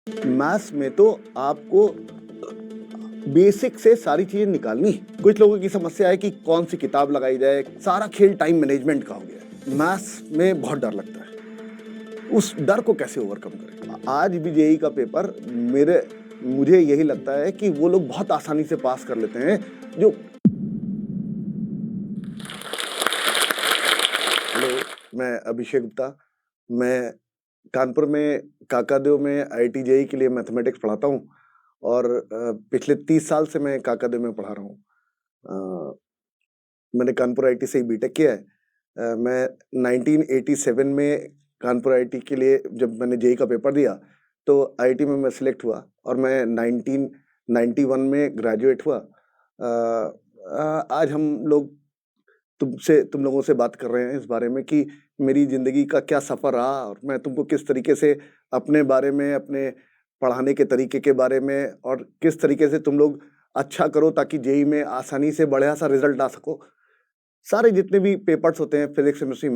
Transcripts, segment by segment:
Maths में तो आपको बेसिक से सारी चीजें निकालनी है। कुछ लोगों की समस्या है कि कौन सी किताब लगाई जाए, सारा खेल टाइम मैनेजमेंट का हो गया है। मैथ्स में बहुत डर लगता है, उस डर को कैसे ओवरकम करें। आज भी जेईई का पेपर मुझे यही लगता है कि वो लोग बहुत आसानी से पास कर लेते हैं जो। हेलो, मैं अभिषेक गुप्ता। मैं कानपुर में काकादेव में आईआईटी जेईई के लिए मैथमेटिक्स पढ़ाता हूँ और पिछले 30 साल से मैं काकादेव में पढ़ा रहा हूँ। मैंने कानपुर आईआईटी से ही बीटेक किया है। मैं 1987 में कानपुर आईआईटी के लिए जब मैंने जेईई का पेपर दिया तो आईआईटी में मैं सिलेक्ट हुआ और मैं 1991 में ग्रेजुएट हुआ। आज हम लोग तुम लोगों से बात कर रहे हैं इस बारे में कि मेरी ज़िंदगी का क्या सफ़र रहा और मैं तुमको किस तरीके से अपने बारे में, अपने पढ़ाने के तरीके के बारे में और किस तरीके से तुम लोग अच्छा करो ताकि जेईई में आसानी से बढ़िया सा रिजल्ट आ सको। सारे जितने भी पेपर्स होते हैं फिजिक्स, केमिस्ट्री,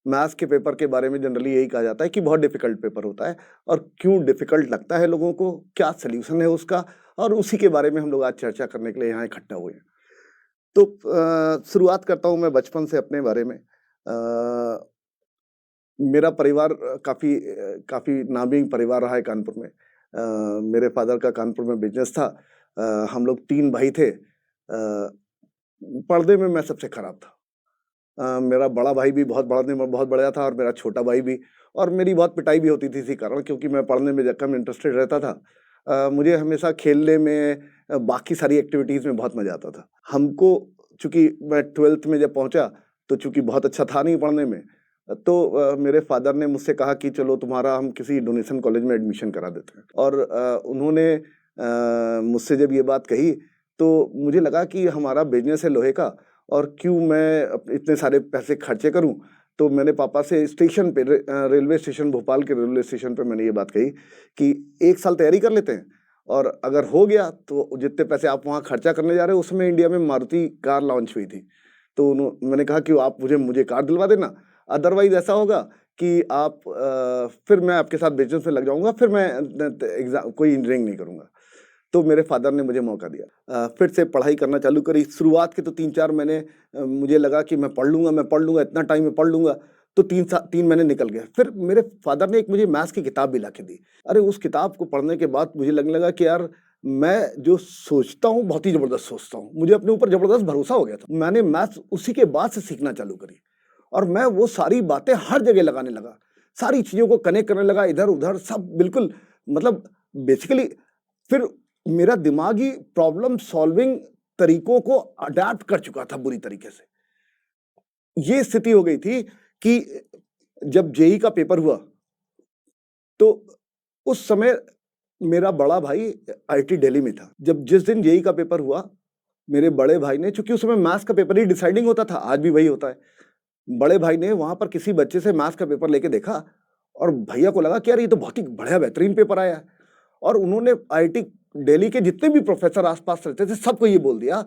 मैथ्स के पेपर के बारे में जनरली यही कहा जाता है कि बहुत डिफिकल्ट पेपर होता है और क्यों डिफिकल्ट लगता है लोगों को, क्या सल्यूशन है उसका, और उसी के बारे में हम लोग आज चर्चा करने के लिए यहाँ इकट्ठा हुए हैं। तो शुरुआत करता हूँ मैं बचपन से अपने बारे में। मेरा परिवार काफ़ी नामी परिवार रहा है कानपुर में। मेरे फादर का कानपुर में बिजनेस था। हम लोग 3 भाई थे। पढ़ने में मैं सबसे खराब था। मेरा बड़ा भाई भी पढ़ने में बहुत बढ़िया था और मेरा छोटा भाई भी, और मेरी बहुत पिटाई भी होती थी इसी कारण, क्योंकि मैं पढ़ने में कम इंटरेस्टेड रहता था। मुझे हमेशा खेलने में, बाकी सारी एक्टिविटीज़ में बहुत मज़ा आता था। हमको चूँकि मैं 12th में जब पहुँचा तो चूँकि बहुत अच्छा था नहीं पढ़ने में, तो मेरे फादर ने मुझसे कहा कि चलो तुम्हारा हम किसी डोनेशन कॉलेज में एडमिशन करा देते हैं। और उन्होंने मुझसे जब ये बात कही तो मुझे लगा कि हमारा बिजनेस है लोहे का और क्यों मैं इतने सारे पैसे खर्चे करूं। तो मैंने पापा से स्टेशन पे रेलवे स्टेशन, भोपाल के रेलवे स्टेशन पे मैंने ये बात कही कि 1 साल तैयारी कर लेते हैं और अगर हो गया तो जितने पैसे आप वहाँ खर्चा करने जा रहे हो, उसमें इंडिया में मारुति कार लॉन्च हुई थी। तो मैंने कहा कि आप मुझे कार दिलवा देना, अदरवाइज ऐसा होगा कि आप फिर मैं आपके साथ बिजनेस में लग जाऊंगा, फिर मैं एग्जाम कोई इंजीनियरिंग नहीं करूंगा। तो मेरे फादर ने मुझे मौका दिया। फिर से पढ़ाई करना चालू करी। शुरुआत के तो 3-4 महीने मुझे लगा कि मैं पढ़ लूँगा, इतना टाइम में पढ़ लूँगा, तो 3 महीने निकल गए। फिर मेरे फादर ने एक मुझे मैथ्स की किताब भी लाके दी। अरे उस किताब को पढ़ने के बाद मुझे लगने लगा कि यार मैं जो सोचता हूँ बहुत ही ज़बरदस्त सोचता हूँ। मुझे अपने ऊपर ज़बरदस्त भरोसा हो गया था। मैंने मैथ्स उसी के बाद से सीखना चालू करी और मैं वो सारी बातें हर जगह लगाने लगा। सारी चीज़ों को कनेक्ट करने लगा, इधर-उधर सब बिल्कुल, मतलब बेसिकली फिर मेरा दिमाग ही प्रॉब्लम सॉल्विंग तरीकों को अडैप्ट कर चुका था बुरी तरीके से। ये स्थिति हो गई थी कि जब जेईई का पेपर हुआ तो उस समय मेरा बड़ा भाई आईआईटी दिल्ली में था। जिस दिन जेईई का पेपर हुआ, मेरे बड़े भाई ने, चूंकि उस समय मैथ्स का पेपर ही डिसाइडिंग होता था, आज भी वही होता है, बड़े भाई ने वहां पर किसी बच्चे से मैथ्स का पेपर लेके देखा और भैया को लगा कि यार ये तो बहुत ही बढ़िया बेहतरीन पेपर आया है। और उन्होंने आईआईटी दिल्ली के जितने भी प्रोफेसर आसपास रहते थे सबको ये बोल दिया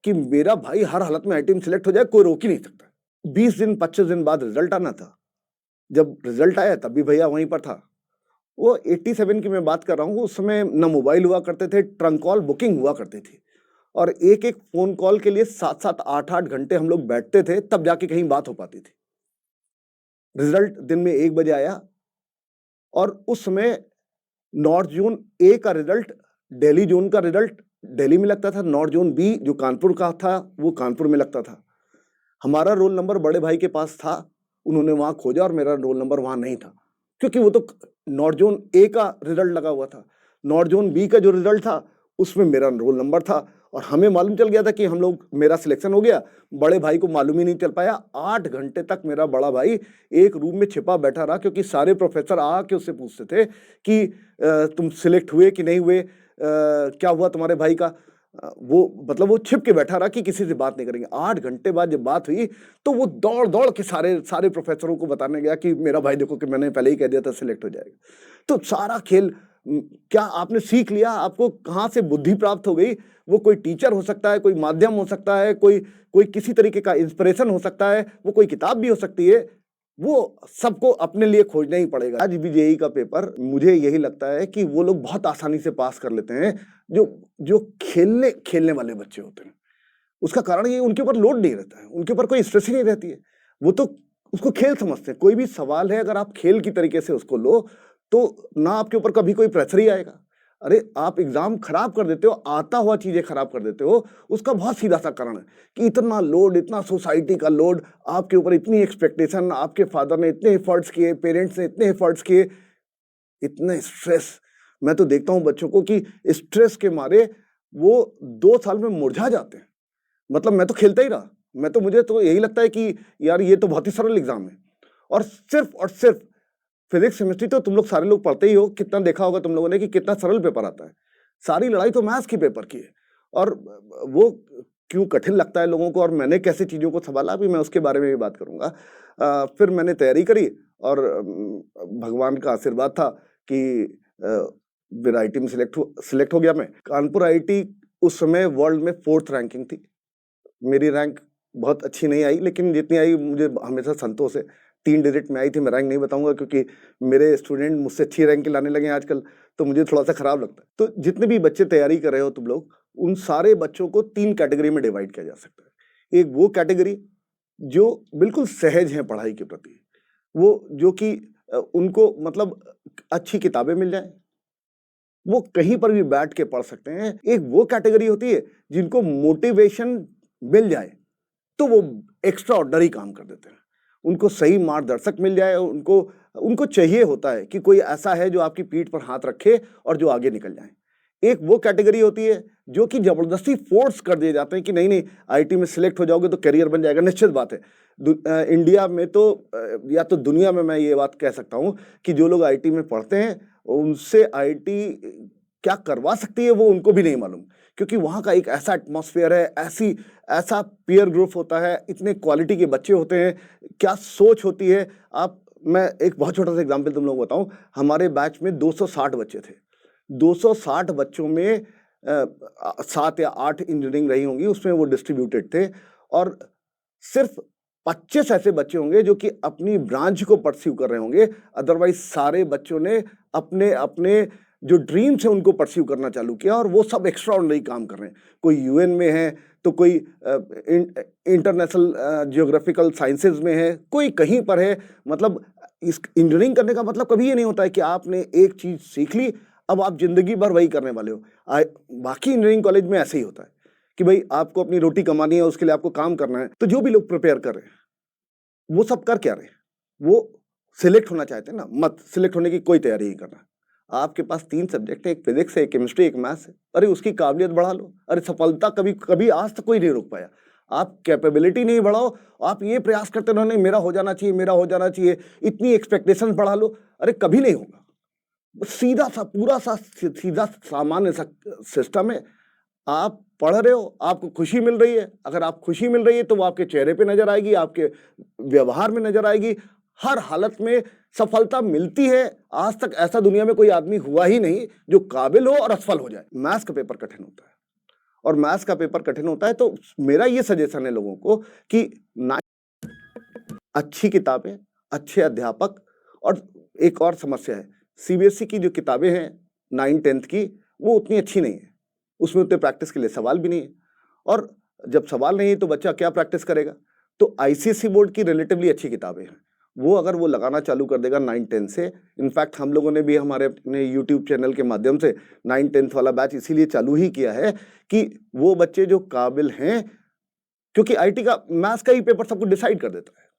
कि मेरा भाई हर हालत में आईआईटी में सिलेक्ट हो जाए, कोई रोक ही नहीं सकता। 20 दिन 25 दिन बाद रिजल्ट आना था। जब रिजल्ट आया तब भी भैया वहीं पर था। वो 87 की मैं बात कर रहा हूँ। उस समय न मोबाइल हुआ करते थे, ट्रंक कॉल बुकिंग हुआ करती थी और एक-एक फोन कॉल के लिए 7-7 8-8 घंटे हम लोग बैठते थे, तब जाके कहीं बात हो पाती थी। रिजल्ट दिन में 1 बजे आया और उस समय नॉर्थ जोन ए का रिजल्ट, दिल्ली जोन का रिजल्ट दिल्ली में लगता था, नॉर्थ जोन बी जो कानपुर का था वो कानपुर में लगता था। हमारा रोल नंबर बड़े भाई के पास था, उन्होंने वहां खोजा और मेरा रोल नंबर वहां नहीं था, क्योंकि वो तो नॉर्थ जोन ए का रिजल्ट लगा हुआ था। नॉर्थ जोन बी का जो रिजल्ट था उसमें मेरा रोल नंबर था और हमें मालूम चल गया था कि मेरा सिलेक्शन हो गया। बड़े भाई को मालूम ही नहीं चल पाया। 8 घंटे तक मेरा बड़ा भाई एक रूम में छिपा बैठा रहा, क्योंकि सारे प्रोफेसर आके उससे पूछते थे कि तुम सिलेक्ट हुए कि नहीं हुए, क्या हुआ तुम्हारे भाई का। वो छिप के बैठा रहा कि किसी से बात नहीं करेंगे। 8 घंटे बाद जब बात हुई तो वो दौड़ दौड़ के सारे प्रोफेसरों को बताने गया कि मेरा भाई देखो कि मैंने पहले ही कह दिया था सिलेक्ट हो जाएगा। तो सारा खेल, क्या आपने सीख लिया, आपको कहाँ से बुद्धि प्राप्त हो गई, वो कोई टीचर हो सकता है, कोई माध्यम हो सकता है, कोई किसी तरीके का इंस्पिरेशन हो सकता है, वो कोई किताब भी हो सकती है। वो सबको अपने लिए खोजना ही पड़ेगा। आज भी जेईई का पेपर मुझे यही लगता है कि वो लोग बहुत आसानी से पास कर लेते हैं जो जो खेलने वाले बच्चे होते हैं। उसका कारण ये उनके ऊपर लोड नहीं रहता है, उनके ऊपर कोई स्ट्रेस ही नहीं रहती है। वो तो उसको खेल समझते हैं। कोई भी सवाल है अगर आप खेल की तरीके से उसको लो, तो ना आपके ऊपर कभी कोई प्रेशर ही आएगा। अरे आप एग्ज़ाम खराब कर देते हो, आता हुआ चीज़ें खराब कर देते हो, उसका बहुत सीधा-सा कारण है कि इतना लोड, इतना सोसाइटी का लोड, आपके ऊपर इतनी एक्सपेक्टेशन, आपके फादर ने इतने एफर्ट्स किए, पेरेंट्स ने इतने एफर्ट्स किए, इतने स्ट्रेस। मैं तो देखता हूँ बच्चों को कि स्ट्रेस के मारे वो 2 साल में मुरझा जाते हैं। मतलब मैं तो खेलता ही रहा। मुझे तो यही लगता है कि यार ये तो बहुत ही सरल एग्ज़ाम है और सिर्फ़ फिज़िक्स, केमिस्ट्री तो तुम लोग सारे लोग पढ़ते ही हो, कितना देखा होगा तुम लोगों ने कि कितना सरल पेपर आता है। सारी लड़ाई तो मैथ्स के पेपर की है और वो क्यों कठिन लगता है लोगों को और मैंने कैसे चीज़ों को सँभाला, अभी मैं उसके बारे में भी बात करूँगा। फिर मैंने तैयारी करी और भगवान का आशीर्वाद था कि फिर आईटी में सिलेक्ट हो गया मैं। कानपुर आईटी उस समय वर्ल्ड में 4th रैंकिंग थी। मेरी रैंक बहुत अच्छी नहीं आई, लेकिन जितनी आई मुझे हमेशा संतोष है। 3 डिजिट में आई थी, मैं रैंक नहीं बताऊँगा क्योंकि मेरे स्टूडेंट मुझसे अच्छी रैंक लाने लगे हैं आजकल, तो मुझे थोड़ा-सा खराब लगता है। तो जितने भी बच्चे तैयारी कर रहे हो तुम लोग, उन सारे बच्चों को 3 कैटेगरी में डिवाइड किया जा सकता है। एक वो कैटेगरी जो बिल्कुल सहज हैं पढ़ाई के प्रति, वो जो कि उनको मतलब अच्छी किताबें मिल जाएँ, वो कहीं पर भी बैठ के पढ़ सकते हैं। एक वो कैटेगरी होती है जिनको मोटिवेशन मिल जाए, तो वो एक्स्ट्रा ऑर्डिनरी काम कर देते हैं। उनको सही मार्गदर्शक मिल जाए, उनको उनको चाहिए होता है कि कोई ऐसा है जो आपकी पीठ पर हाथ रखे और जो आगे निकल जाए। एक वो कैटेगरी होती है जो कि ज़बरदस्ती फ़ोर्स कर दिए जाते हैं कि नहीं-नहीं आईटी में सिलेक्ट हो जाओगे तो करियर बन जाएगा, निश्चित बात है। इंडिया में तो या तो दुनिया में मैं ये बात कह सकता हूँ कि जो लोग आईटी में पढ़ते हैं, उनसे आईटी क्या करवा सकती है वो उनको भी नहीं मालूम। क्योंकि वहाँ का एक ऐसा एटमॉस्फेयर है, ऐसा पीयर ग्रुप होता है, इतने क्वालिटी के बच्चे होते हैं, क्या सोच होती है। मैं एक बहुत छोटा-सा एग्ज़ाम्पल तुम लोगों को बताऊँ, हमारे बैच में 260 बच्चे थे। 260 बच्चों में 7 या 8 इंजीनियरिंग रही होंगी, उसमें वो डिस्ट्रीब्यूटेड थे और सिर्फ़ 25 ऐसे बच्चे होंगे जो कि अपनी ब्रांच को परस्यू कर रहे होंगे, अदरवाइज़ सारे बच्चों ने अपने जो ड्रीम्स हैं उनको परस्यू करना चालू किया और वो सब एक्स्ट्राऑर्डिनरी काम कर रहे हैं। कोई यूएन में है, तो कोई इंटरनेशनल ज्योग्राफिकल साइंसेज़ में है, कोई कहीं पर है। मतलब इस इंजीनियरिंग करने का मतलब कभी ये नहीं होता है कि आपने एक चीज़ सीख ली, अब आप ज़िंदगी भर वही करने वाले हो। बाकी इंजीनियरिंग कॉलेज में ऐसे ही होता है कि भई आपको अपनी रोटी कमानी है, उसके लिए आपको काम करना है। तो जो भी लोग प्रिपेयर कर रहे हैं, वो सब कर क्या रहे हैं? वो सिलेक्ट होना चाहते हैं ना, मत सिलेक्ट होने की कोई तैयारी नहीं करना। आपके पास 3 सब्जेक्ट है, एक फिज़िक्स है, एक केमिस्ट्री, एक मैथ्स है। अरे उसकी काबिलियत बढ़ा लो। अरे सफलता कभी कभी आज तक कोई नहीं रोक पाया। आप कैपेबिलिटी नहीं बढ़ाओ, आप ये प्रयास करते रहो नहीं मेरा हो जाना चाहिए, मेरा हो जाना चाहिए, इतनी एक्सपेक्टेशंस बढ़ा लो, अरे कभी नहीं होगा। सीधा-सा पूरा-सा सीधा सामान्य सा सिस्टम है। आप पढ़ रहे हो, आपको खुशी मिल रही है, अगर आप खुशी मिल रही है तो वो आपके चेहरे पे नज़र आएगी, आपके व्यवहार में नज़र आएगी। हर हालत में सफलता मिलती है। आज तक ऐसा दुनिया में कोई आदमी हुआ ही नहीं जो काबिल हो और असफल हो जाए। मैथ्स का पेपर कठिन होता है और मैथ्स का पेपर कठिन होता है तो मेरा ये सजेशन है लोगों को कि ना अच्छी किताबें, अच्छे अध्यापक और एक और समस्या है, सीबीएसई की जो किताबें हैं 9th-10th की, वो उतनी अच्छी नहीं है। उसमें उतने प्रैक्टिस के लिए सवाल भी नहीं है और जब सवाल नहीं है तो बच्चा क्या प्रैक्टिस करेगा? तो आईसीएसई बोर्ड की रिलेटिवली अच्छी किताबें हैं। वो अगर वो लगाना चालू कर देगा 9-10 से, इनफैक्ट हम लोगों ने भी हमारे अपने यूट्यूब चैनल के माध्यम से 9-10th वाला बैच इसीलिए चालू ही किया है कि वो बच्चे जो काबिल हैं, क्योंकि आईटी का मैथ्स का ही पेपर सब कुछ डिसाइड कर देता है।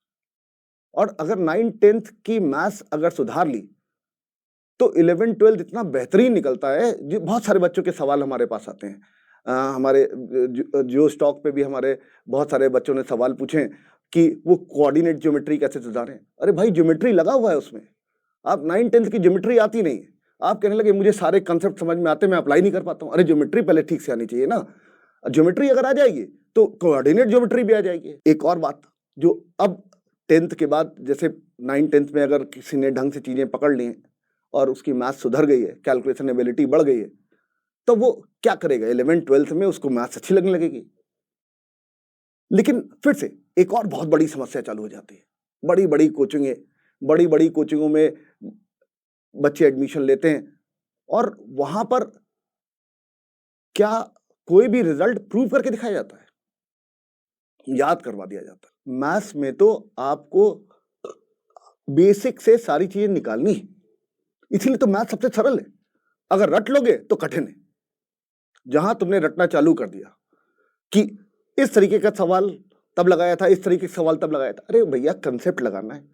और अगर 9-10th की मैथ्स अगर सुधार ली, तो 11-12 इतना बेहतरीन निकलता है। जो बहुत सारे बच्चों के सवाल हमारे पास आते हैं। हमारे जियो स्टॉक पे भी हमारे बहुत सारे बच्चों ने सवाल पूछे कि वो कोऑर्डिनेट ज्योमेट्री कैसे सुधारें? अरे भाई ज्योमेट्री लगा हुआ है उसमें। आप 9-10th की ज्योमेट्री आती नहीं है। आप कहने लगे मुझे सारे कांसेप्ट समझ में आते हैं, मैं अप्लाई नहीं कर पाता हूँ। अरे ज्योमेट्री पहले ठीक से आनी चाहिए ना। ज्योमेट्री अगर आ जाएगी तो कोऑर्डिनेट ज्योमेट्री भी आ जाएगी। एक और बात जो अब 10th के बाद जैसे 9-10th में अगर किसी ने ढंग से चीज़ें पकड़ ली हैं और उसकी मैथ्स सुधर गई है, कैलकुलेशन एबिलिटी बढ़ गई है, तो वो क्या करेगा 11th-12th में उसको मैथ्स अच्छी लगने लगेगी। लेकिन फिर से एक और बहुत बड़ी समस्या चालू हो जाती है। बड़ी-बड़ी कोचिंगें, बड़ी-बड़ी कोचिंगों में बच्चे एडमिशन लेते हैं और वहाँ पर क्या कोई भी रिजल्ट प्रूव करके दिखाया जाता है? याद करवा दिया जाता है। मैथ्स में तो आपको बेसिक से सारी चीजें निकालनी है, इसीलिए तो मैथ सबसे सरल है। अगर रट लोगे तो कठिन है। जहां तुमने रटना चालू कर दिया कि इस तरीके का सवाल तब लगाया था, इस तरीके का सवाल तब लगाया था, अरे भैया कंसेप्ट लगाना है,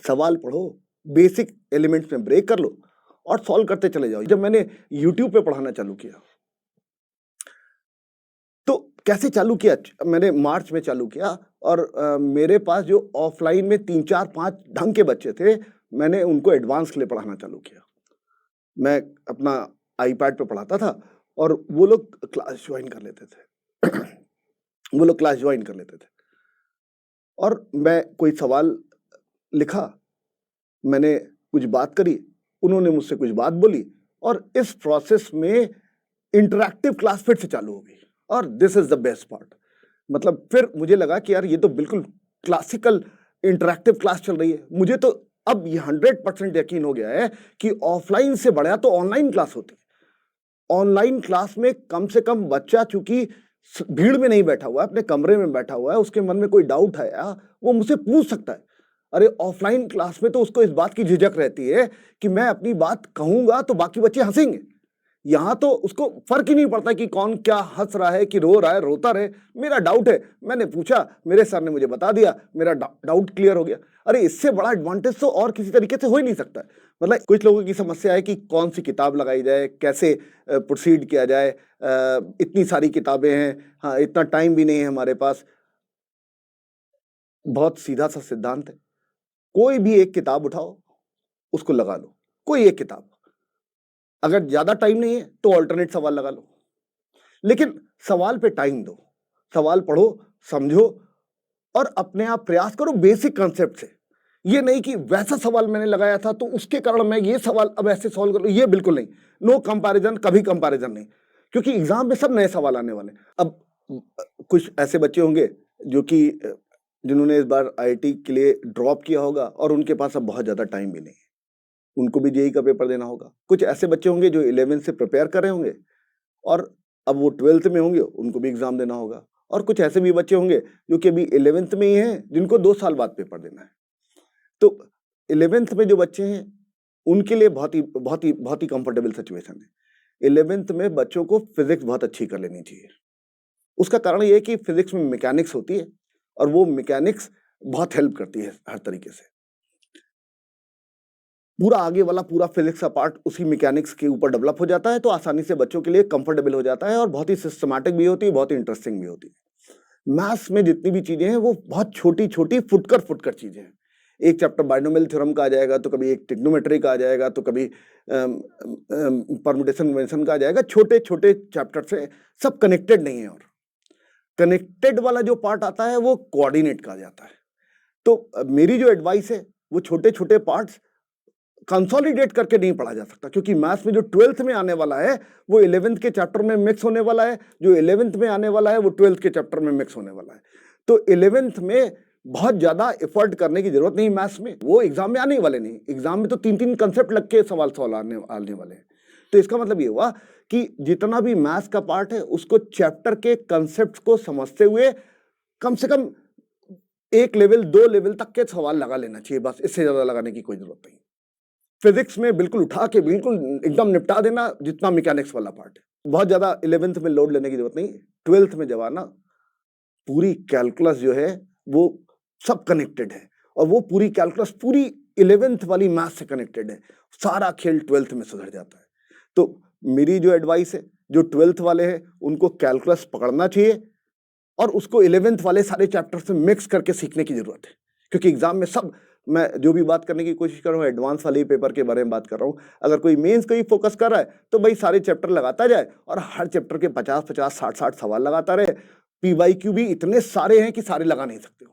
सवाल पढ़ो, बेसिक एलिमेंट्स में ब्रेक कर लो और सॉल्व करते चले जाओ। जब मैंने यूट्यूब पे पढ़ाना चालू किया तो कैसे चालू किया? मैंने मार्च में चालू किया और मेरे पास जो ऑफलाइन में 3, 4, 5 ढंग के बच्चे थे, मैंने उनको एडवांस के लिए पढ़ाना चालू किया। मैं अपना आईपैड पे पढ़ाता था और वो लोग क्लास ज्वाइन कर लेते थे वो लोग क्लास ज्वाइन कर लेते थे और मैं कोई सवाल लिखा, मैंने कुछ बात करी, उन्होंने मुझसे कुछ बात बोली और इस प्रोसेस में इंटरैक्टिव क्लास फिर से चालू हो गई और this is the best part. मतलब फिर मुझे लगा कि यार ये तो बिल्कुल क्लासिकल इंटरैक्टिव क्लास चल रही है। मुझे तो अब ये 100% यकीन हो गया है कि ऑफलाइन से बढ़िया तो ऑनलाइन क्लास होती है। ऑनलाइन क्लास में कम से कम बच्चा चूंकि भीड़ में नहीं बैठा हुआ है, अपने कमरे में बैठा हुआ है, उसके मन में कोई डाउट है वो मुझसे पूछ सकता है। अरे ऑफलाइन क्लास में तो उसको इस बात की झिझक रहती है कि मैं अपनी बात कहूंगा तो बाकी बच्चे हंसेंगे। यहाँ तो उसको फर्क ही नहीं पड़ता कि कौन क्या हंस रहा है कि रो रहा है, रोता रहे, मेरा डाउट है, मैंने पूछा, मेरे सर ने मुझे बता दिया, मेरा डाउट क्लियर हो गया। अरे इससे बड़ा एडवांटेज तो और किसी तरीके से हो ही नहीं सकता। मतलब कुछ लोगों की समस्या है कि कौन सी किताब लगाई जाए, कैसे प्रोसीड किया जाए, इतनी सारी किताबें हैं, हाँ इतना टाइम भी नहीं है हमारे पास। बहुत सीधा सा सिद्धांत है, कोई भी एक किताब उठाओ, उसको लगा लो, कोई एक किताब। अगर ज्यादा टाइम नहीं है तो ऑल्टरनेट सवाल लगा लो, लेकिन सवाल पे टाइम दो, सवाल पढ़ो, समझो और अपने आप प्रयास करो बेसिक कॉन्सेप्ट से। ये नहीं कि वैसा सवाल मैंने लगाया था तो उसके कारण मैं ये सवाल अब ऐसे सॉल्व कर लूं, ये बिल्कुल नहीं। नो कंपैरिजन, कभी कंपैरिजन नहीं, क्योंकि एग्जाम में सब नए सवाल आने वाले। अब कुछ ऐसे बच्चे होंगे जो कि जिन्होंने इस बार आईआईटी के लिए ड्रॉप किया होगा और उनके पास अब बहुत ज्यादा टाइम भी नहीं है, उनको भी जेईई का पेपर देना होगा। कुछ ऐसे बच्चे होंगे जो 11th से प्रिपेयर कर रहे होंगे और अब वो 12th में होंगे, उनको भी एग्जाम देना होगा। और कुछ ऐसे भी बच्चे होंगे जो कि अभी 11th में ही हैं, जिनको 2 साल बाद पेपर देना है। तो 11th में जो बच्चे हैं उनके लिए बहुत ही कंफर्टेबल सिचुएशन है। 11th में बच्चों को फिजिक्स बहुत अच्छी कर लेनी चाहिए। उसका कारण ये है कि फिजिक्स में मैकेनिक्स होती है और वो मैकेनिक्स बहुत हेल्प करती है हर तरीके से। पूरा आगे वाला पूरा फिजिक्स का पार्ट उसी मैकेनिक्स के ऊपर डेवलप हो जाता है, तो आसानी से बच्चों के लिए कंफर्टेबल हो जाता है और बहुत ही सिस्टमैटिक भी होती है, बहुत ही इंटरेस्टिंग भी होती है। मैथ्स में जितनी भी चीजें हैं वो बहुत छोटी छोटी फुटकर चीजें हैं। एक चैप्टर बाइनोमियल थ्योरम का आ जाएगा, तो कभी एक ट्रिग्नोमेट्री का आ जाएगा, तो कभी परम्यूटेशन कन्वेंशन का आ जाएगा। छोटे छोटे चैप्टर से सब कनेक्टेड नहीं है और कनेक्टेड वाला जो पार्ट आता है वो कोऑर्डिनेट का जाता है। तो मेरी जो एडवाइस है वो छोटे छोटे पार्ट्स कंसोलिडेट करके नहीं पढ़ा जा सकता, क्योंकि मैथ्स में जो 12th में आने वाला है वो 11th के चैप्टर में मिक्स होने वाला है, जो 11th में आने वाला है वो 12th के चैप्टर में मिक्स होने वाला है। तो 11th में बहुत ज्यादा एफर्ट करने की जरूरत नहीं मैथ्स में, वो एग्जाम में आने वाले नहीं। एग्जाम में तो 3-3 कंसेप्ट लग के सवाल सॉल्व आने वाले हैं। तो इसका मतलब ये हुआ कि जितना भी मैथ्स का पार्ट है उसको चैप्टर के कंसेप्ट को समझते हुए कम से कम 1 लेवल 2 लेवल तक के सवाल लगा लेना चाहिए, बस इससे ज्यादा लगाने की कोई जरूरत नहीं। फिजिक्स में बिल्कुल उठा के बिल्कुल एकदम निपटा देना जितना मैकेनिक्स वाला पार्ट है। बहुत ज्यादा 11th में लोड लेने की जरूरत नहीं। 12th में जब आना, पूरी कैलकुलस जो है वो सब कनेक्टेड है और वो पूरी कैलकुलस पूरी 11th वाली मैथ से कनेक्टेड है। सारा खेल 12th में सुधर जाता है। तो मेरी जो एडवाइस है, जो 12th वाले हैं उनको कैलकुलस पकड़ना चाहिए और उसको 11th वाले सारे चैप्टर से मिक्स करके सीखने की जरूरत है, क्योंकि एग्जाम में सब, मैं जो भी बात करने की कोशिश कर रहा हूँ एडवांस वाले पेपर के बारे में बात कर रहा हूँ। अगर कोई मेंस को ही फोकस कर रहा है तो भाई सारे चैप्टर लगाता जाए और हर चैप्टर के 50-50, 60-60 सवाल लगाता रहे। PYQ भी इतने सारे हैं कि सारे लगा नहीं सकते हो,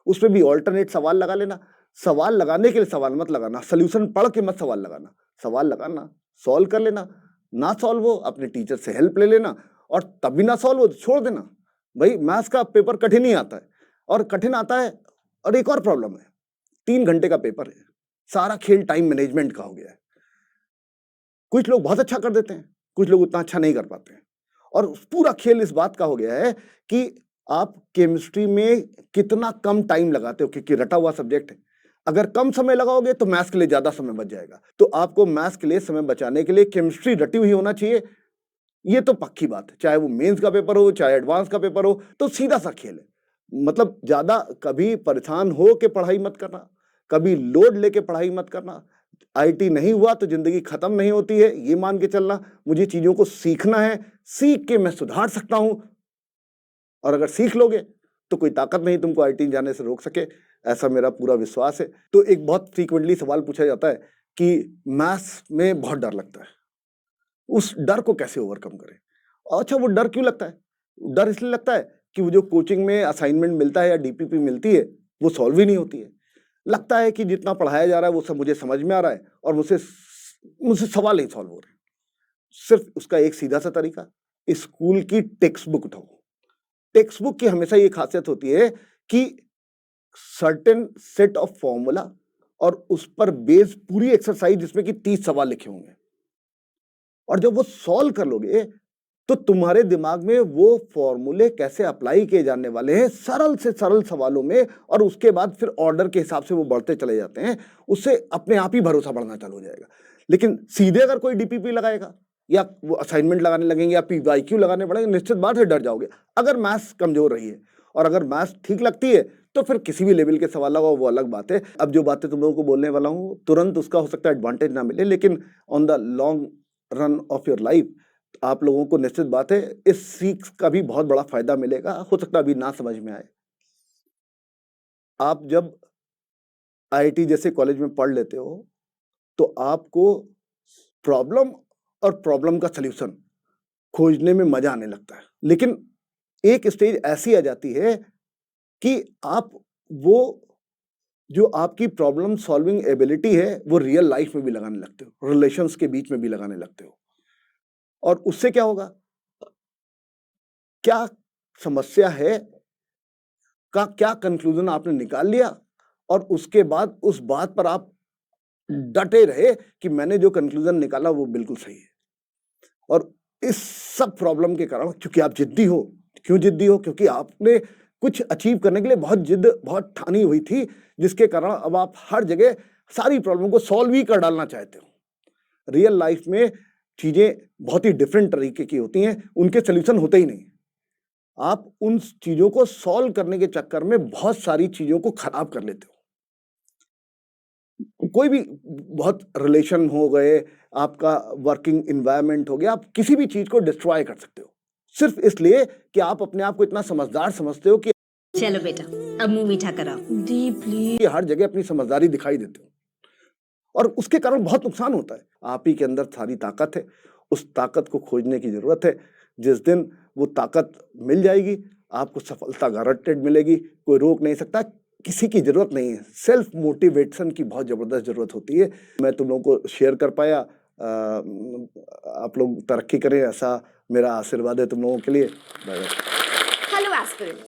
उसमें भी ऑल्टरनेट सवाल लगा लेना। सवाल लगाने के लिए सवाल मत लगाना, सोल्यूशन पढ़ के मत सवाल लगाना। सवाल लगाना, सॉल्व कर लेना, ना सॉल्व हो अपने टीचर से हेल्प ले लेना, और तब भी ना सॉल्व हो तो छोड़ देना। भाई मैथ्स का पेपर कठिन ही आता है, और कठिन आता है और एक और प्रॉब्लम है, 3 घंटे का पेपर है, सारा खेल टाइम मैनेजमेंट का हो गया है। कुछ लोग बहुत अच्छा कर देते हैं, कुछ लोग उतना अच्छा नहीं कर पाते हैं और पूरा खेल इस बात का हो गया है कि आप केमिस्ट्री में कितना कम टाइम लगाते हो, क्योंकि रटा हुआ सब्जेक्ट है। अगर कम समय लगाओगे तो मैथ्स के लिए ज़्यादा समय बच जाएगा। तो आपको मैथ्स के लिए समय बचाने के लिए केमिस्ट्री रटी हुई होना चाहिए, ये तो पक्की बात है। चाहे वो मेंस का पेपर हो, चाहे एडवांस का पेपर हो, तो सीधा-सा खेल है। मतलब ज़्यादा कभी परेशान हो के पढ़ाई मत करना, कभी लोड लेके पढ़ाई मत करना। आईटी नहीं हुआ तो ज़िंदगी खत्म नहीं होती है, ये मान के चलना। मुझे चीज़ों को सीखना है, सीख के मैं सुधार सकता हूँ और अगर सीख लोगे तो कोई ताकत नहीं तुमको आईटी जाने से रोक सके, ऐसा मेरा पूरा विश्वास है। तो एक बहुत फ्रीक्वेंटली सवाल पूछा जाता है कि मैथ्स में बहुत डर लगता है, उस डर को कैसे ओवरकम करें? अच्छा, वो डर क्यों लगता है? डर इसलिए लगता है कि वो जो कोचिंग में असाइनमेंट मिलता है या डीपीपी मिलती है, वो सॉल्व ही नहीं होती है। लगता है कि जितना पढ़ाया जा रहा है वो सब मुझे समझ में आ रहा है और मुझसे सवाल नहीं सॉल्व हो रहे। सिर्फ उसका एक सीधा-सा तरीका, स्कूल की टेक्स्ट बुक उठाओ। टेक्स्ट बुक की हमेशा ये खासियत होती है कि सर्टेन सेट ऑफ फॉर्मूला और उस पर बेस्ड पूरी एक्सरसाइज जिसमें कि 30 सवाल लिखे होंगे और जब वो सॉल्व कर लोगे तो तुम्हारे दिमाग में वो फॉर्मूले कैसे अप्लाई किए जाने वाले हैं सरल से सरल सवालों में, और उसके बाद फिर ऑर्डर के हिसाब से वो बढ़ते चले जाते हैं। उससे अपने आप ही भरोसा बढ़ना चालू हो जाएगा। लेकिन सीधे अगर कोई डीपीपी लगाएगा या वो असाइनमेंट लगाने लगेंगे या पीवाईक्यू लगाने पड़ेंगे, निश्चित बात है डर जाओगे। अगर मैथ्स कमजोर रही है और अगर मैथ्स ठीक लगती है तो फिर किसी भी लेवल के सवाल लगाओ, वो अलग बात है। अब जो बातें तुम लोगों को बोलने वाला हूँ तुरंत उसका हो सकता है एडवांटेज ना मिले, लेकिन on the long run of your life आप लोगों को निश्चित बात है इस सीख का भी बहुत बड़ा फायदा मिलेगा। हो सकता है अभी ना समझ में आए। आप जब आईआईटी जैसे कॉलेज में पढ़ लेते हो तो आपको प्रॉब्लम और प्रॉब्लम का सलूशन खोजने में मजा आने लगता है। लेकिन एक स्टेज ऐसी आ जाती है कि आप वो जो आपकी प्रॉब्लम सॉल्विंग एबिलिटी है वो रियल लाइफ में भी लगाने लगते हो, रिलेशंस के बीच में भी लगाने लगते हो। और उससे क्या होगा, क्या समस्या है का क्या कंक्लूजन आपने निकाल लिया और उसके बाद उस बात पर आप डटे रहे कि मैंने जो कंक्लूजन निकाला वो बिल्कुल सही है। और इस सब प्रॉब्लम के कारण, क्योंकि आप जिद्दी हो, क्यों जिद्दी हो? क्योंकि आपने कुछ अचीव करने के लिए बहुत जिद, बहुत ठानी हुई थी, जिसके कारण अब आप हर जगह सारी प्रॉब्लम को सॉल्व ही कर डालना चाहते हो। रियल लाइफ में चीजें बहुत ही डिफरेंट तरीके की होती हैं, उनके सोल्यूशन होते ही नहीं। आप उन चीजों को सॉल्व करने के चक्कर में बहुत सारी चीजों को खराब कर लेते हो। कोई भी बहुत रिलेशन हो गए, आपका वर्किंग एनवायरनमेंट हो गया, आप किसी भी चीज को डिस्ट्रॉय कर सकते हो सिर्फ इसलिए कि आप अपने आप को इतना समझदार समझते हो कि चलो बेटा अब मुंह मीठा कराओ। दी प्लीज। हर जगह अपनी समझदारी दिखाई देते हो और उसके कारण बहुत नुकसान होता है। आप ही के अंदर सारी ताकत है, उस ताकत को खोजने की जरूरत है। जिस दिन वो ताकत मिल जाएगी आपको सफलता गारंटेड मिलेगी, कोई रोक नहीं सकता, किसी की जरूरत नहीं है। सेल्फ मोटिवेशन की बहुत जबरदस्त जरूरत होती है। मैं तुम लोगों को शेयर कर पाया, आप लोग तरक्की करें ऐसा मेरा आशीर्वाद है तुम लोगों के लिए। Bye bye. Hello aspirant,